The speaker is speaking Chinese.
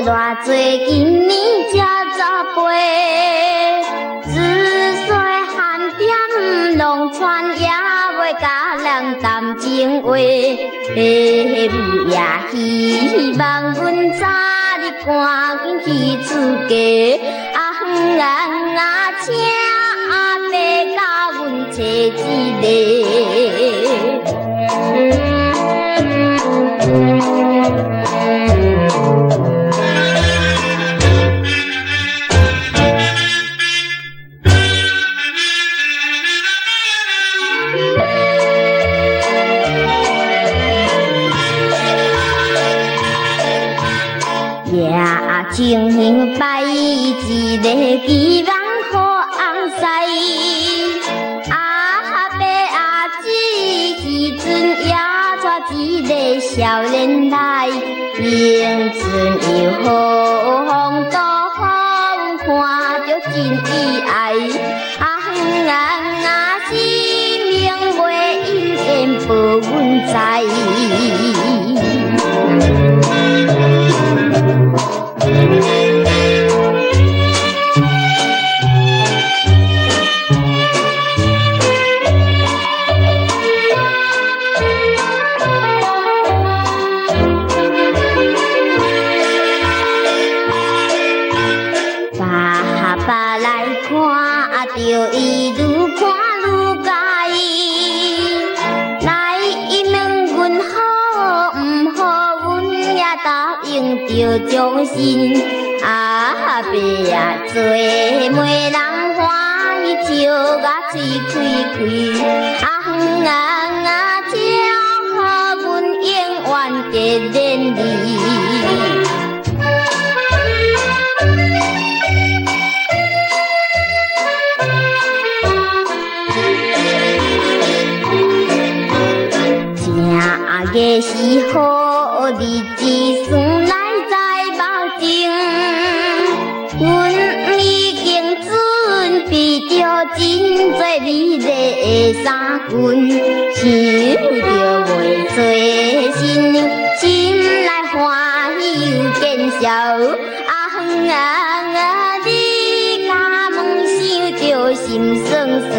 偌多今年才十八，自细汉点农村也袂甲人谈情话，父母也希望阮早日赶紧去出家，请阿伯甲阮找一个。情形摆一个希望予翁婿，阿伯阿姊时阵也带一个少年来，迎春又好风度好，看着真意爱，姊明袂一定保阮知。爸来看着伊，愈看愈介意，来问阮好毋好，阮也答应着忠心。阿伯啊，做媒人欢喜笑甲嘴开开，只好阮永远结连理。个是好日子，算来在目前，阮已经准备着真多美丽的衫裙，想着袂做新娘，心内欢喜又见笑。你甲问想着心酸酸。